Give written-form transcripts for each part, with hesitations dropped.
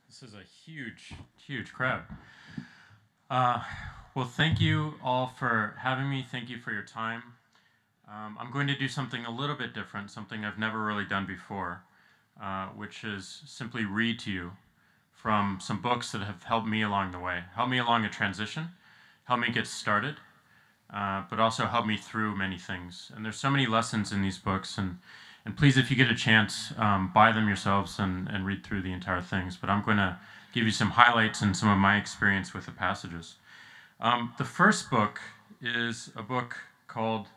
This is a huge, huge crowd. Uh, well, thank you all for having me. Thank you for your time. I'm going to do something a little bit different, something I've never really done before, which is simply read to you from some books that have helped me along the way, helped me along a transition, helped me get started, but also helped me through many things. And there's so many lessons in these books, and please, if you get a chance, buy them yourselves and read through the entire things. But I'm going to give you some highlights and some of my experience with the passages. The first book is a book called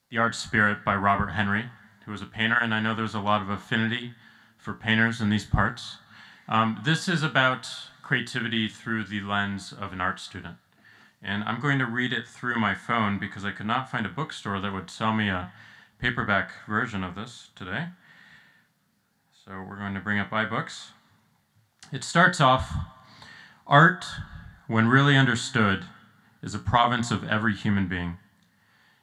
The Art Spirit by Robert Henry, who was a painter, and I know there's a lot of affinity for painters in these parts. This is about creativity through the lens of an art student. And I'm going to read it through my phone because I could not find a bookstore that would sell me a paperback version of this today. So we're going to bring up iBooks. It starts off, art, when really understood, is a province of every human being.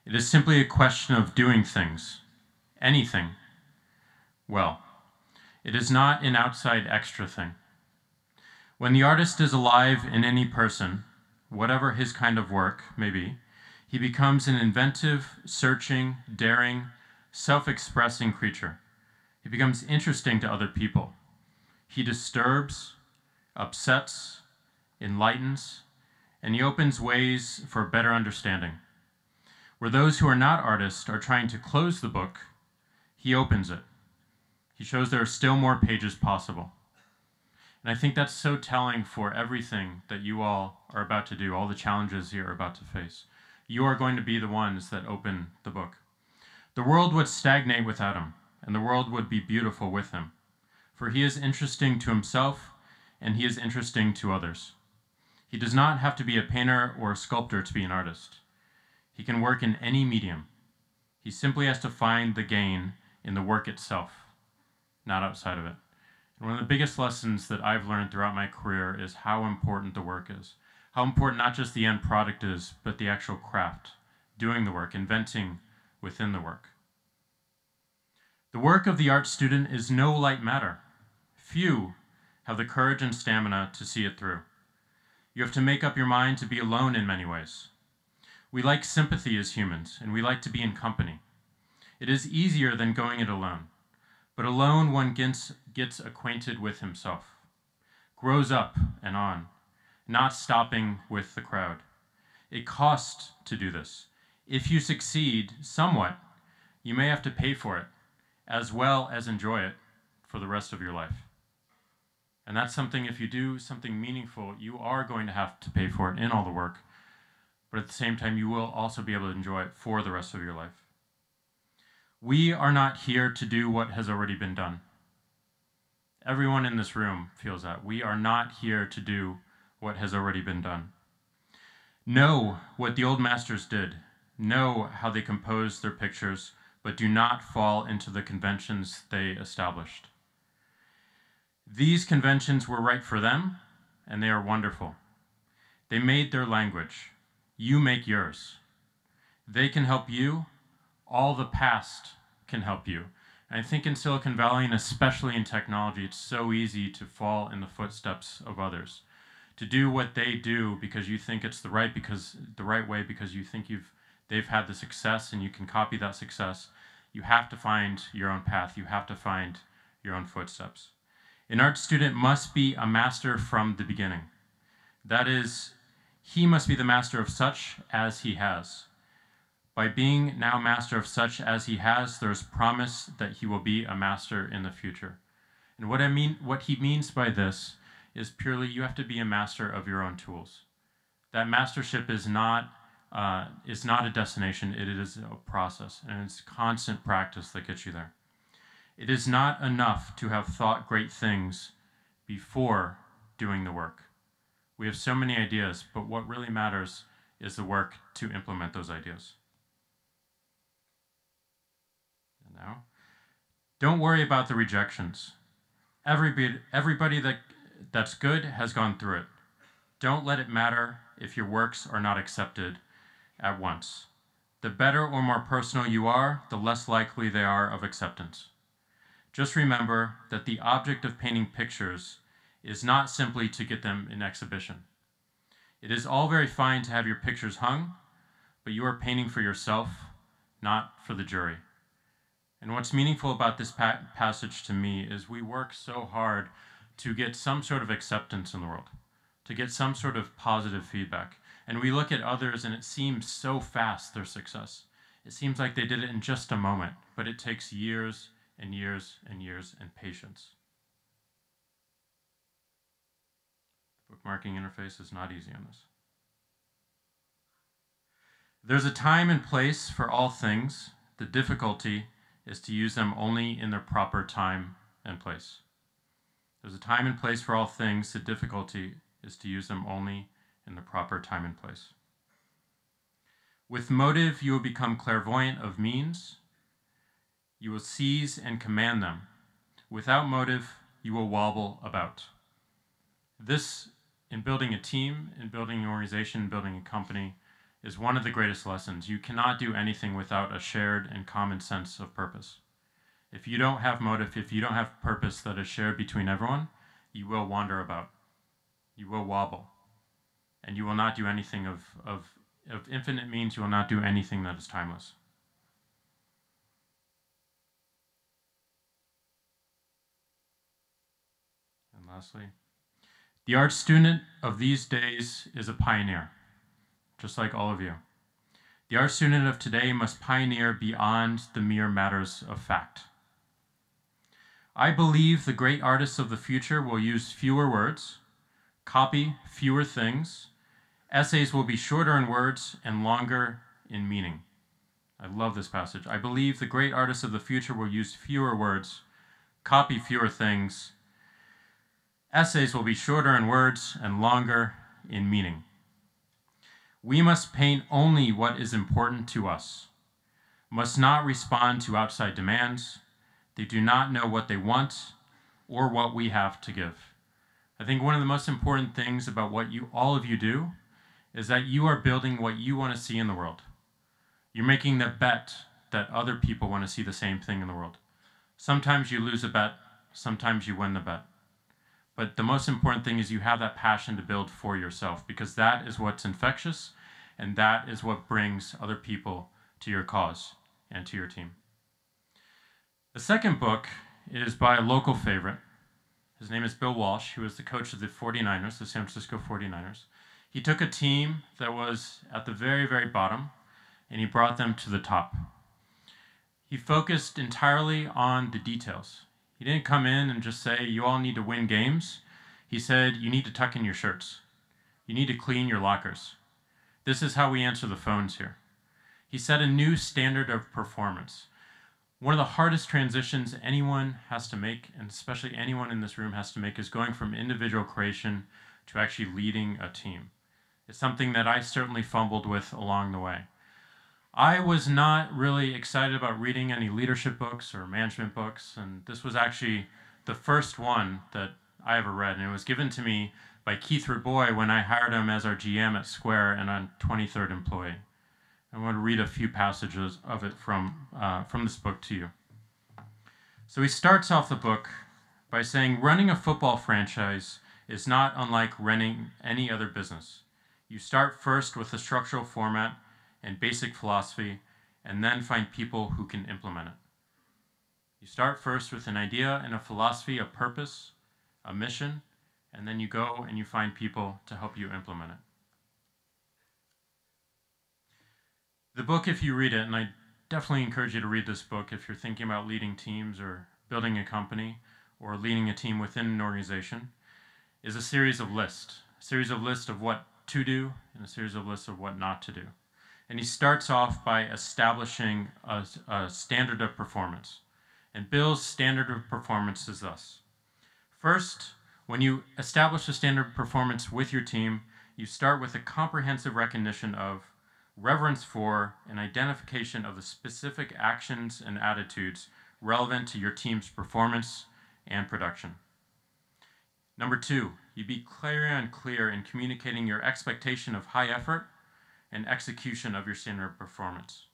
It is simply a question of doing things, anything, well. It is not an outside extra thing. When the artist is alive in any person, whatever his kind of work may be, he becomes an inventive, searching, daring, self-expressing creature. He becomes interesting to other people. He disturbs, upsets, enlightens, and he opens ways for better understanding. Where those who are not artists are trying to close the book, he opens it. He shows there are still more pages possible. And I think that's so telling for everything that you all are about to do, all the challenges you are about to face. You are going to be the ones that open the book. The world would stagnate without him, and the world would be beautiful with him. For he is interesting to himself, and he is interesting to others. He does not have to be a painter or a sculptor to be an artist. He can work in any medium. He simply has to find the gain in the work itself, not outside of it. And one of the biggest lessons that I've learned throughout my career is how important the work is. How important not just the end product is, but the actual craft, doing the work, inventing within the work. The work of the art student is no light matter. Few have the courage and stamina to see it through. You have to make up your mind to be alone in many ways. We like sympathy as humans, and we like to be in company. It is easier than going it alone. But alone one gets acquainted with himself, grows up and on, not stopping with the crowd. It costs to do this. If you succeed somewhat, you may have to pay for it, as well as enjoy it for the rest of your life. And that's something, if you do something meaningful, you are going to have to pay for it in all the work, but at the same time, you will also be able to enjoy it for the rest of your life. We are not here to do what has already been done. Everyone in this room feels that. We are not here to do what has already been done. Know what the old masters did. Know how they composed their pictures, but do not fall into the conventions they established. These conventions were right for them, and they are wonderful. They made their language. You make yours. They can help you. All the past can help you. And I think in Silicon Valley, and especially in technology, it's so easy to fall in the footsteps of others. To do what they do because you think it's the right way, because you think they've had the success and you can copy that success. You have to find your own path. You have to find your own footsteps. An art student must be a master from the beginning. That is, he must be the master of such as he has. By being now master of such as he has, there is promise that he will be a master in the future. And what he means by this is purely you have to be a master of your own tools. That mastership is not a destination, it is a process, and it's constant practice that gets you there. It is not enough to have thought great things before doing the work. We have so many ideas, but what really matters is the work to implement those ideas. Now, don't worry about the rejections. Everybody that's good has gone through it. Don't let it matter if your works are not accepted at once. The better or more personal you are, the less likely they are of acceptance. Just remember that the object of painting pictures is not simply to get them in exhibition. It is all very fine to have your pictures hung, but you are painting for yourself, not for the jury. And what's meaningful about this passage to me is we work so hard to get some sort of acceptance in the world, to get some sort of positive feedback. And we look at others and it seems so fast, their success. It seems like they did it in just a moment, but it takes years and years and years and patience. Bookmarking interface is not easy on this. There's a time and place for all things. The difficulty is to use them only in their proper time and place. There's a time and place for all things. The difficulty is to use them only in the proper time and place. With motive, you will become clairvoyant of means. You will seize and command them. Without motive, you will wobble about. This, in building a team, in building an organization, building a company, is one of the greatest lessons. You cannot do anything without a shared and common sense of purpose. If you don't have motive, if you don't have purpose that is shared between everyone, you will wander about. You will wobble. And you will not do anything of infinite means. You will not do anything that is timeless. And lastly, the art student of these days is a pioneer, just like all of you. The art student of today must pioneer beyond the mere matters of fact. I believe the great artists of the future will use fewer words, copy fewer things. Essays will be shorter in words and longer in meaning. I love this passage. I believe the great artists of the future will use fewer words, copy fewer things. Essays will be shorter in words and longer in meaning. We must paint only what is important to us, must not respond to outside demands. They do not know what they want or what we have to give. I think one of the most important things about what all of you do is that you are building what you want to see in the world. You're making the bet that other people want to see the same thing in the world. Sometimes you lose a bet, sometimes you win the bet. But the most important thing is you have that passion to build for yourself, because that is what's infectious, and that is what brings other people to your cause and to your team. The second book is by a local favorite. His name is Bill Walsh, who was the coach of the 49ers, the San Francisco 49ers. He took a team that was at the very, very bottom, and he brought them to the top. He focused entirely on the details. He didn't come in and just say, you all need to win games. He said, you need to tuck in your shirts. You need to clean your lockers. This is how we answer the phones here. He set a new standard of performance. One of the hardest transitions anyone has to make, and especially anyone in this room has to make, is going from individual creation to actually leading a team. It's something that I certainly fumbled with along the way. I was not really excited about reading any leadership books or management books, and this was actually the first one that I ever read, and it was given to me by Keith Raboy when I hired him as our GM at Square and on 23rd employee. I want to read a few passages of it from this book to you. So he starts off the book by saying, running a football franchise is not unlike running any other business. You start first with a structural format and basic philosophy, and then find people who can implement it. You start first with an idea and a philosophy, a purpose, a mission, and then you go and you find people to help you implement it. The book, if you read it, and I definitely encourage you to read this book if you're thinking about leading teams or building a company or leading a team within an organization, is a series of lists of what to do and a series of lists of what not to do. And he starts off by establishing a standard of performance. And Bill's standard of performance is thus. First, when you establish a standard of performance with your team, you start with a comprehensive recognition of, reverence for, and identification of the specific actions and attitudes relevant to your team's performance and production. Number two, you be clear in communicating your expectation of high effort and execution of your standard of performance.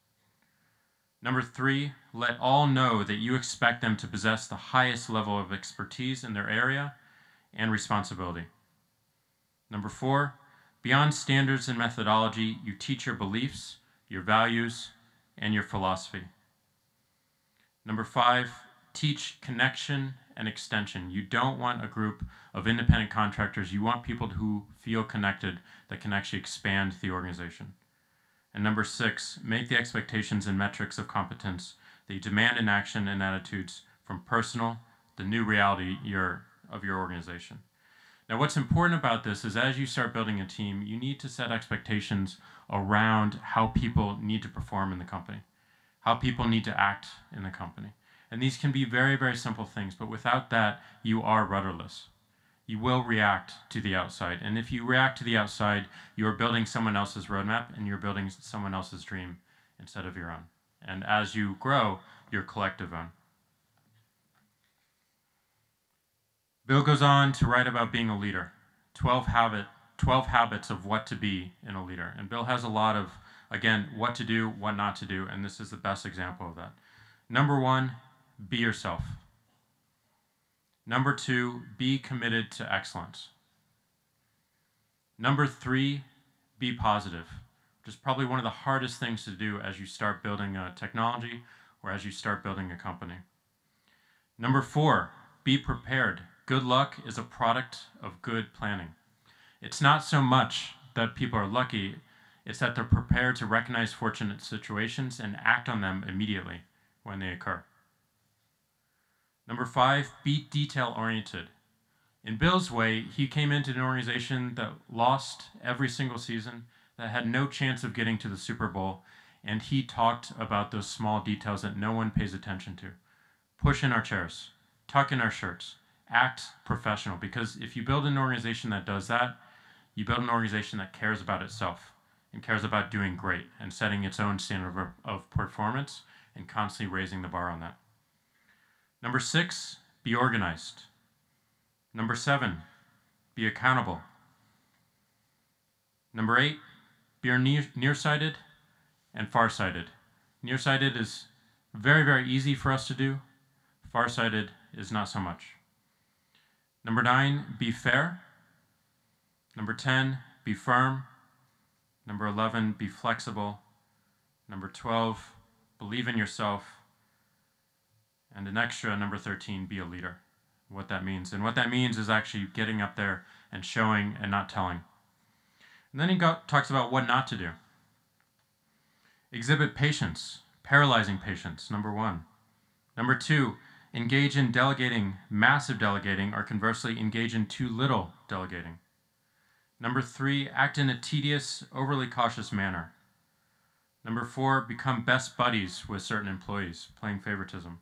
Number three, let all know that you expect them to possess the highest level of expertise in their area and responsibility. Number 4, beyond standards and methodology, you teach your beliefs, your values, and your philosophy. Number 5, teach connection and extension. You don't want a group of independent contractors. You want people who feel connected that can actually expand the organization. And number 6, make the expectations and metrics of competence that you demand in action and attitudes from personal, the new reality of your organization. Now, what's important about this is as you start building a team, you need to set expectations around how people need to perform in the company, how people need to act in the company. And these can be very, very simple things, but without that, you are rudderless. You will react to the outside. And if you react to the outside, you're building someone else's roadmap and you're building someone else's dream instead of your own. And as you grow, your collective own. Bill goes on to write about being a leader, 12 habits of what to be in a leader. And Bill has a lot of, again, what to do, what not to do, and this is the best example of that. Number 1, be yourself. Number 2, be committed to excellence. Number 3, be positive, which is probably one of the hardest things to do as you start building a technology or as you start building a company. Number 4, be prepared. Good luck is a product of good planning. It's not so much that people are lucky, it's that they're prepared to recognize fortunate situations and act on them immediately when they occur. Number 5, be detail-oriented. In Bill's way, he came into an organization that lost every single season, that had no chance of getting to the Super Bowl, and he talked about those small details that no one pays attention to. Push in our chairs, tuck in our shirts, act professional, because if you build an organization that does that, you build an organization that cares about itself and cares about doing great and setting its own standard of performance and constantly raising the bar on that. Number 6, be organized. Number 7, be accountable. Number 8, be nearsighted and farsighted. Nearsighted is very, very easy for us to do. Farsighted is not so much. Number 9, be fair. Number 10, be firm. Number 11, be flexible. Number 12, believe in yourself. And an extra, number 13, be a leader. What that means. And what that means is actually getting up there and showing and not telling. And then he talks about what not to do. Exhibit patience, paralyzing patience, number 1. Number 2, engage in delegating, massive delegating, or conversely, engage in too little delegating. Number 3, act in a tedious, overly cautious manner. Number 4, become best buddies with certain employees, playing favoritism.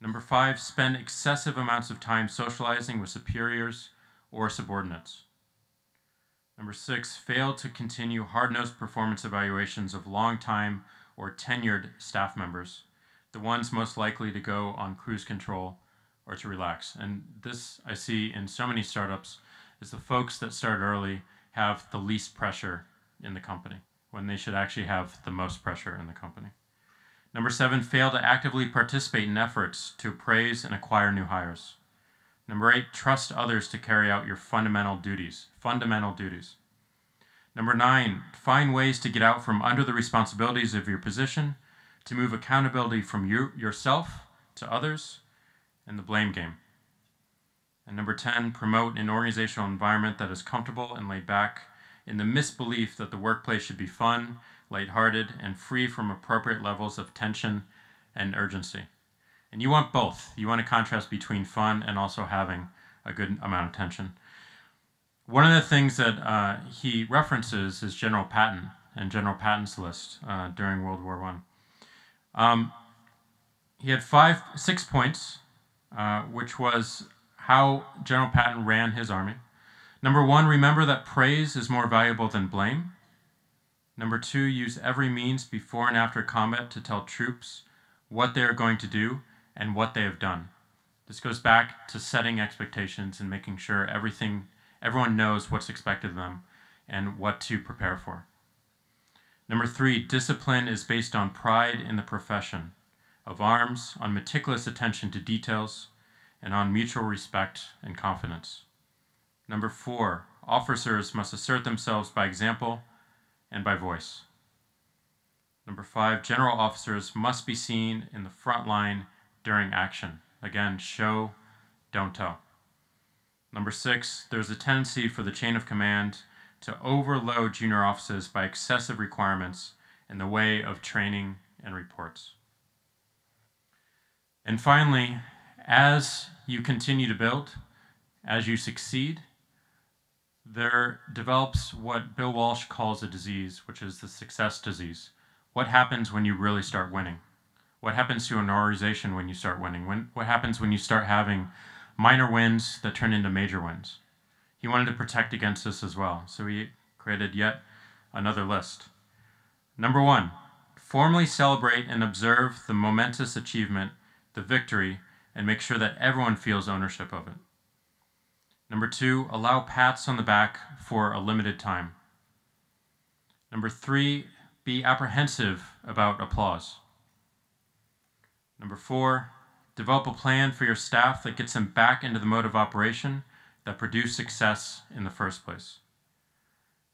Number 5, spend excessive amounts of time socializing with superiors or subordinates. Number 6, fail to continue hard-nosed performance evaluations of long-time or tenured staff members, the ones most likely to go on cruise control or to relax. And this I see in so many startups is the folks that start early have the least pressure in the company when they should actually have the most pressure in the company. Number 7, fail to actively participate in efforts to appraise and acquire new hires. Number 8, trust others to carry out your fundamental duties. Number 9, find ways to get out from under the responsibilities of your position, to move accountability from yourself to others, and the blame game. And number 10, promote an organizational environment that is comfortable and laid back in the misbelief that the workplace should be fun, lighthearted, and free from appropriate levels of tension and urgency. And you want both. You want a contrast between fun and also having a good amount of tension. One of the things that he references is General Patton and General Patton's list during World War I. He had 6 points, which was how General Patton ran his army. Number 1, remember that praise is more valuable than blame. Number 2, use every means before and after combat to tell troops what they are going to do and what they have done. This goes back to setting expectations and making sure everyone knows what's expected of them and what to prepare for. Number 3, discipline is based on pride in the profession of arms, on meticulous attention to details, and on mutual respect and confidence. Number 4, officers must assert themselves by example and by voice. Number 5, general officers must be seen in the front line during action. Again, show, don't tell. Number 6, there's a tendency for the chain of command to overload junior officers by excessive requirements in the way of training and reports. And finally, as you continue to build, as you succeed, there develops what Bill Walsh calls a disease, which is the success disease. What happens when you really start winning? What happens to an organization when you start winning? What happens when you start having minor wins that turn into major wins? He wanted to protect against this as well, so he created yet another list. Number 1, formally celebrate and observe the momentous achievement, the victory, and make sure that everyone feels ownership of it. Number 2, allow pats on the back for a limited time. Number 3, be apprehensive about applause. Number 4, develop a plan for your staff that gets them back into the mode of operation that produced success in the first place.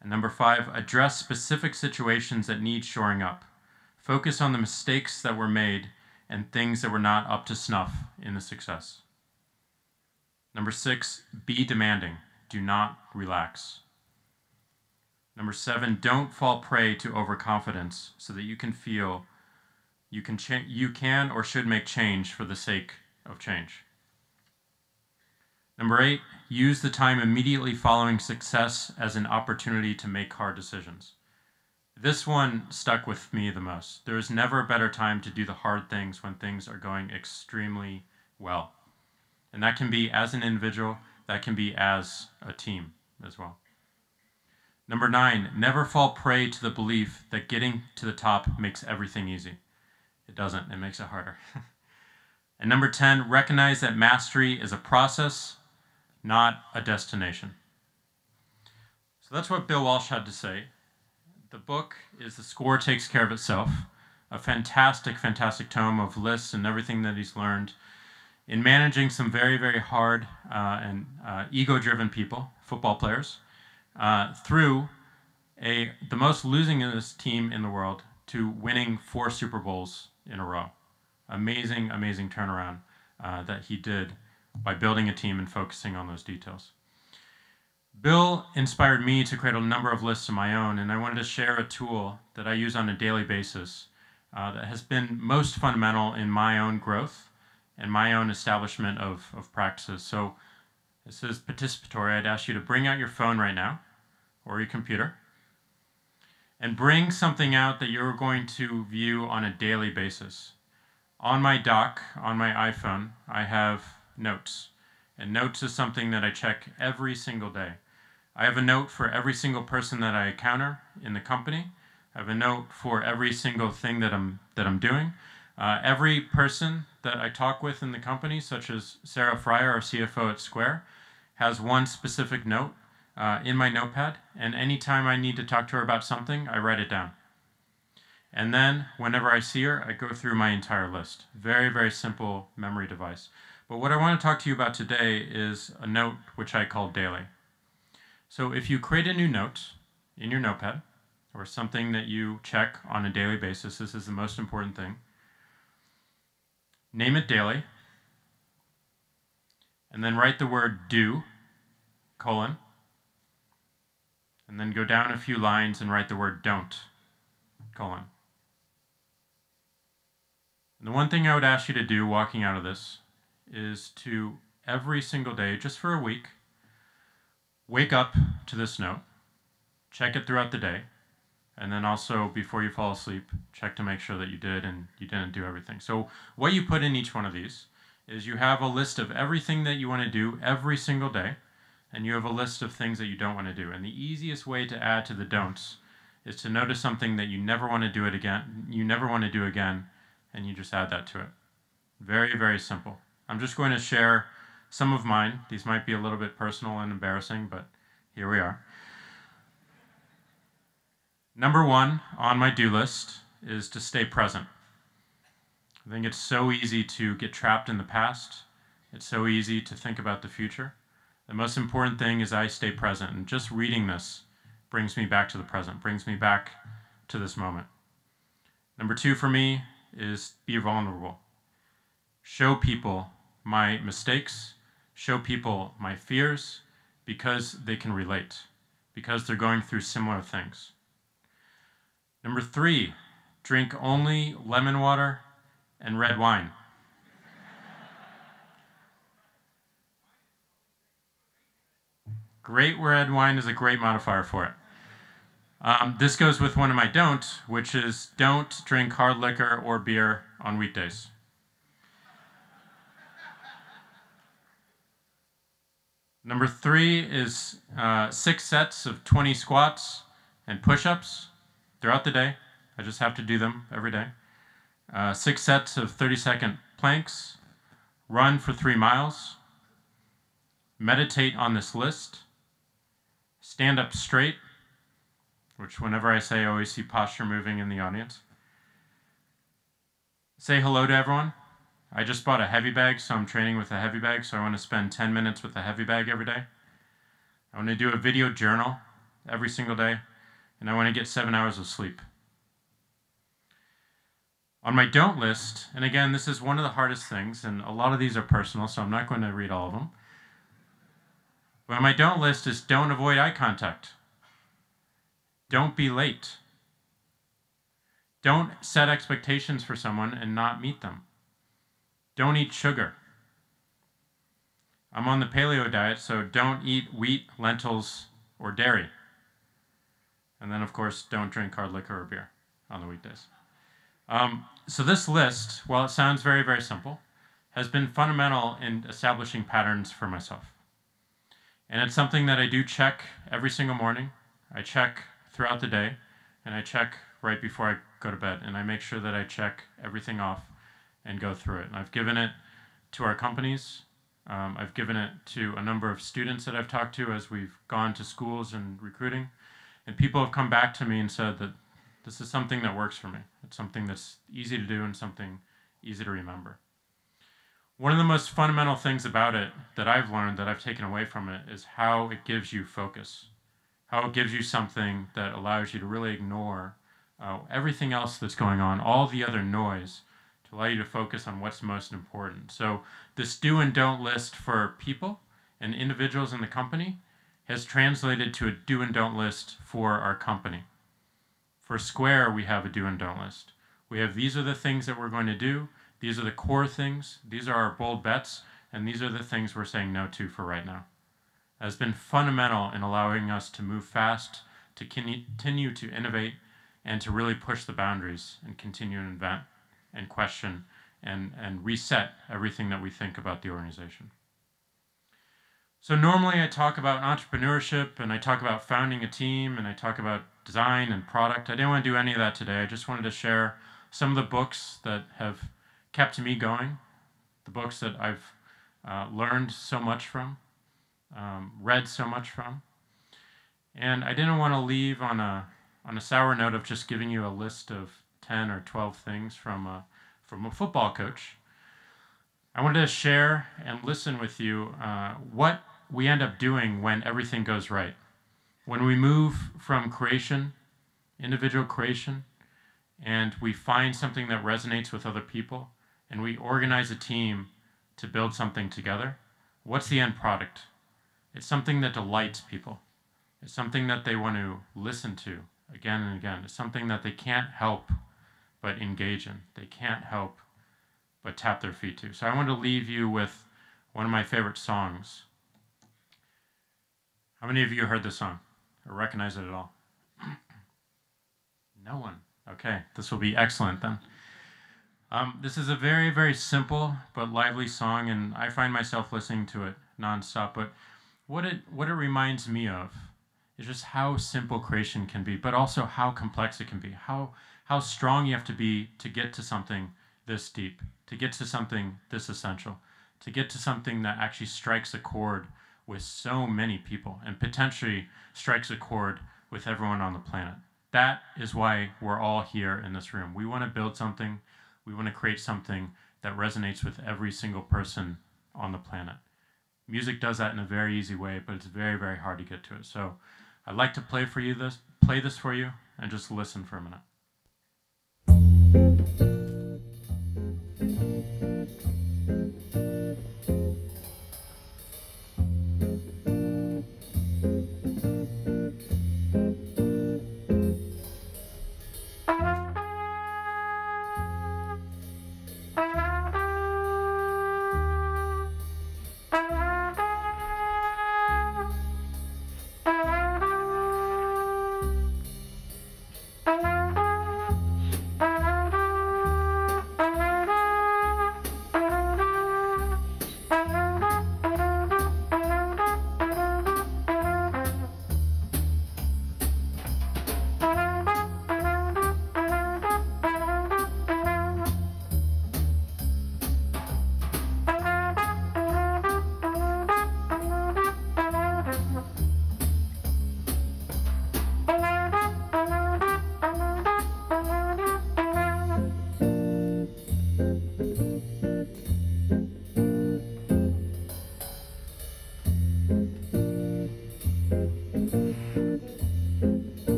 And number 5, address specific situations that need shoring up. Focus on the mistakes that were made and things that were not up to snuff in the success. Number 6, be demanding. Do not relax. Number 7, don't fall prey to overconfidence so that you can feel you can or should make change for the sake of change. Number 8, use the time immediately following success as an opportunity to make hard decisions. This one stuck with me the most. There is never a better time to do the hard things when things are going extremely well. And that can be as an individual, that can be as a team as well. Number 9, never fall prey to the belief that getting to the top makes everything easy. It doesn't, it makes it harder. And number 10, recognize that mastery is a process, not a destination. So that's what Bill Walsh had to say. The book is The Score Takes Care of Itself, a fantastic, fantastic tome of lists and everything that he's learned in managing some very, very hard and ego-driven people, football players, through the most losingest team in the world to winning 4 Super Bowls in a row. Amazing, amazing turnaround that he did by building a team and focusing on those details. Bill inspired me to create a number of lists of my own, and I wanted to share a tool that I use on a daily basis that has been most fundamental in my own growth and my own establishment of practices. So this is participatory. I'd ask you to bring out your phone right now or your computer and bring something out that you're going to view on a daily basis. On my dock, on my iPhone, I have notes. And notes is something that I check every single day. I have a note for every single person that I encounter in the company. I have a note for every single thing that I'm doing. Every person that I talk with in the company, such as Sarah Fryer, our CFO at Square, has one specific note in my notepad, and anytime I need to talk to her about something, I write it down. And then, whenever I see her, I go through my entire list. Very, very simple memory device. But what I want to talk to you about today is a note which I call daily. So if you create a new note in your notepad, or something that you check on a daily basis, this is the most important thing. Name it daily, and then write the word do, colon, and then go down a few lines and write the word don't, colon. And the one thing I would ask you to do walking out of this is to, every single day, just for a week, wake up to this note, check it throughout the day, and then also, before you fall asleep, check to make sure that you did and you didn't do everything. So what you put in each one of these is you have a list of everything that you want to do every single day, and you have a list of things that you don't want to do. And the easiest way to add to the don'ts is to notice something that you never want to do it again, and you just add that to it. Very, very simple. I'm just going to share some of mine. These might be a little bit personal and embarrassing, but here we are. Number 1 on my do list is to stay present. I think it's so easy to get trapped in the past, It's so easy to think about the future. The most important thing is I stay present, and just reading this brings me back to the present, brings me back to this moment. Number 2 for me is be vulnerable. Show people my mistakes, show people my fears, because they can relate, because they're going through similar things. Number 3, drink only lemon water and red wine. Great red wine is a great modifier for it. This goes with one of my don't, which is don't drink hard liquor or beer on weekdays. Number 3 is 6 sets of 20 squats and push-ups throughout the day. I just have to do them every day. 6 sets of 30-second planks. Run for 3 miles. Meditate on this list. Stand up straight, which whenever I say, I always see posture moving in the audience. Say hello to everyone. I just bought a heavy bag, so I'm training with a heavy bag, so I want to spend 10 minutes with a heavy bag every day. I want to do a video journal every single day, and I want to get 7 hours of sleep. On my don't list, and again, this is one of the hardest things, and a lot of these are personal, so I'm not going to read all of them. But on my don't list is don't avoid eye contact. Don't be late. Don't set expectations for someone and not meet them. Don't eat sugar. I'm on the paleo diet, so don't eat wheat, lentils, or dairy. And then, of course, don't drink hard liquor or beer on the weekdays. So this list, while it sounds very, very simple, has been fundamental in establishing patterns for myself. And it's something that I do check every single morning. I check throughout the day, and I check right before I go to bed, and I make sure that I check everything off and go through it. And I've given it to our companies. I've given it to a number of students that I've talked to as we've gone to schools and recruiting. And people have come back to me and said that this is something that works for me. It's something that's easy to do and something easy to remember. One of the most fundamental things about it that I've learned, that I've taken away from it, is how it gives you focus. How it gives you something that allows you to really ignore everything else that's going on, all the other noise, to allow you to focus on what's most important. So this do and don't list for people and individuals in the company has translated to a do and don't list for our company. For Square, we have a do and don't list. We have, these are the things that we're going to do. These are the core things. These are our bold bets. And these are the things we're saying no to for right now. That has been fundamental in allowing us to move fast, to continue to innovate, and to really push the boundaries and continue to invent and question and reset everything that we think about the organization. So normally I talk about entrepreneurship, and I talk about founding a team, and I talk about design and product. I didn't want to do any of that today. I just wanted to share some of the books that have kept me going, the books that I've learned so much from, read so much from. And I didn't want to leave on a sour note of just giving you a list of 10 or 12 things from a football coach. I wanted to share and listen with you what we end up doing when everything goes right. When we move from creation, individual creation, and we find something that resonates with other people, and we organize a team to build something together, what's the end product? It's something that delights people. It's something that they want to listen to again and again. It's something that they can't help but engage in. They can't help but tap their feet to. So I want to leave you with one of my favorite songs. How many of you heard this song or recognize it at all? No one. Okay, this will be excellent then. This is a very, very simple but lively song, and I find myself listening to it nonstop. But what it reminds me of is just how simple creation can be, but also how complex it can be. How strong you have to be to get to something this deep, to get to something this essential, to get to something that actually strikes a chord with so many people and potentially strikes a chord with everyone on the planet. That is why we're all here in this room. We want to build something. We want to create something that resonates with every single person on the planet. Music does that in a very easy way, but it's very, very hard to get to it. So I'd like to play this for you, and just listen for a minute.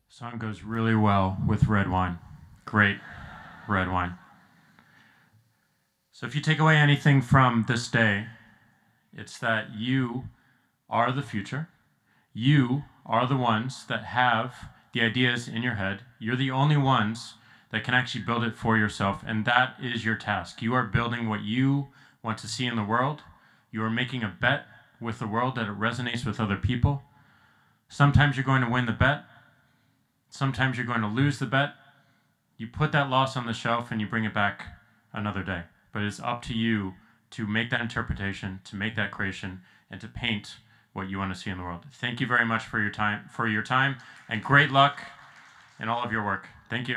Song goes really well with red wine. Great red wine. So if you take away anything from this day, it's that you are the future. You are the ones that have the ideas in your head. You're the only ones that can actually build it for yourself, and that is your task. You are building what you want to see in the world. You are making a bet with the world that it resonates with other people. Sometimes you're going to win the bet. Sometimes you're going to lose the bet. You put that loss on the shelf and you bring it back another day. But it's up to you to make that interpretation, to make that creation, and to paint what you want to see in the world. Thank you very much for your time, and great luck in all of your work. Thank you.